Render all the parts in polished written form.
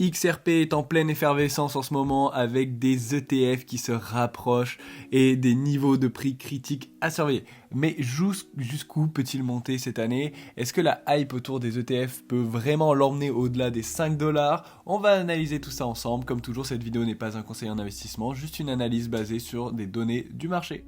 XRP est en pleine effervescence en ce moment avec des ETF qui se rapprochent et des niveaux de prix critiques à surveiller. Mais jusqu'où peut-il monter cette année? Est-ce que la hype autour des ETF peut vraiment l'emmener au-delà des 5$? On va analyser tout ça ensemble. Comme toujours, cette vidéo n'est pas un conseil en investissement, juste une analyse basée sur des données du marché.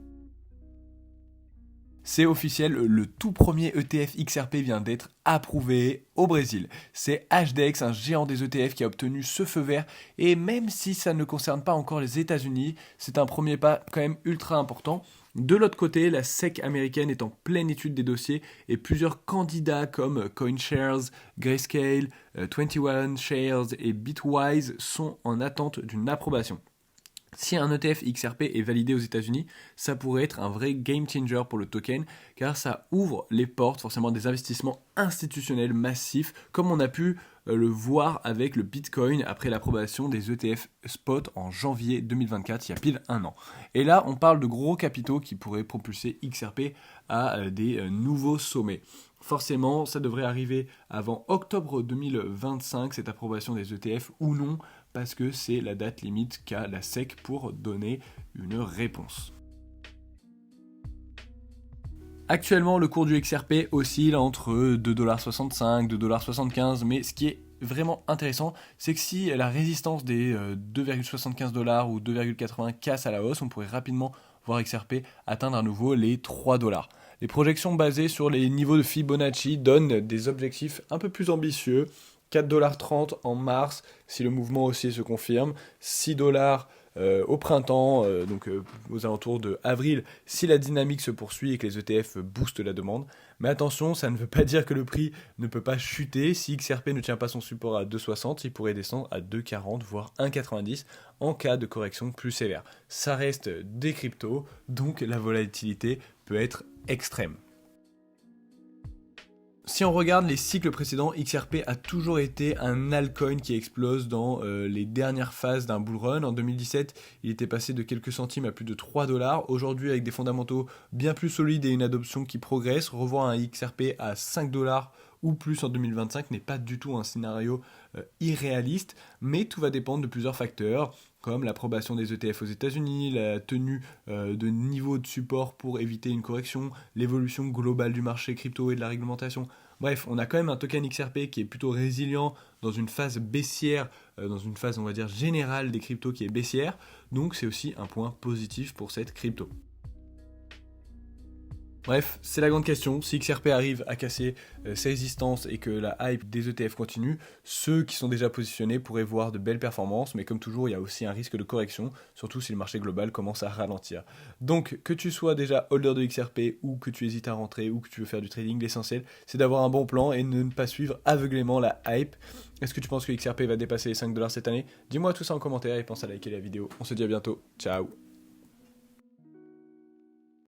C'est officiel, le tout premier ETF XRP vient d'être approuvé au Brésil. C'est HDX, un géant des ETF, qui a obtenu ce feu vert. Et même si ça ne concerne pas encore les États-Unis, c'est un premier pas quand même ultra important. De l'autre côté, la SEC américaine est en pleine étude des dossiers et plusieurs candidats comme CoinShares, Grayscale, 21 Shares et Bitwise sont en attente d'une approbation. Si un ETF XRP est validé aux États-Unis, ça pourrait être un vrai game changer pour le token, car ça ouvre les portes forcément des investissements institutionnels massifs, comme on a pu le voir avec le Bitcoin après l'approbation des ETF spot en janvier 2024, il y a pile un an. Et là, on parle de gros capitaux qui pourraient propulser XRP à des nouveaux sommets. Forcément, ça devrait arriver avant octobre 2025, cette approbation des ETF ou non, parce que c'est la date limite qu'a la SEC pour donner une réponse. Actuellement, le cours du XRP oscille entre 2,65$, 2,75$, mais ce qui est vraiment intéressant, c'est que si la résistance des 2,75$ ou 2,80$ casse à la hausse, on pourrait rapidement voir XRP atteindre à nouveau les 3$. Les projections basées sur les niveaux de Fibonacci donnent des objectifs un peu plus ambitieux. 4,30$ en mars si le mouvement haussier se confirme, 6$ au printemps, donc aux alentours de avril, si la dynamique se poursuit et que les ETF boostent la demande. Mais attention, ça ne veut pas dire que le prix ne peut pas chuter. Si XRP ne tient pas son support à 2,60, il pourrait descendre à 2,40 voire 1,90 en cas de correction plus sévère. Ça reste des cryptos, donc la volatilité peut être extrême. Si on regarde les cycles précédents, XRP a toujours été un altcoin qui explose dans les dernières phases d'un bull run. En 2017, il était passé de quelques centimes à plus de 3$. Aujourd'hui, avec des fondamentaux bien plus solides et une adoption qui progresse, revoir un XRP à 5$ ou plus en 2025 n'est pas du tout un scénario irréaliste, mais tout va dépendre de plusieurs facteurs, comme l'approbation des ETF aux États-Unis, la tenue de niveau de support pour éviter une correction, l'évolution globale du marché crypto et de la réglementation. Bref, on a quand même un token XRP qui est plutôt résilient dans une phase baissière, dans une phase on va dire générale des cryptos qui est baissière, donc c'est aussi un point positif pour cette crypto. Bref, c'est la grande question. Si XRP arrive à casser ses résistances et que la hype des ETF continue, ceux qui sont déjà positionnés pourraient voir de belles performances, mais comme toujours, il y a aussi un risque de correction, surtout si le marché global commence à ralentir. Donc, que tu sois déjà holder de XRP ou que tu hésites à rentrer ou que tu veux faire du trading, l'essentiel, c'est d'avoir un bon plan et de ne pas suivre aveuglément la hype. Est-ce que tu penses que XRP va dépasser les 5$ cette année? Dis-moi tout ça en commentaire et pense à liker la vidéo. On se dit à bientôt. Ciao!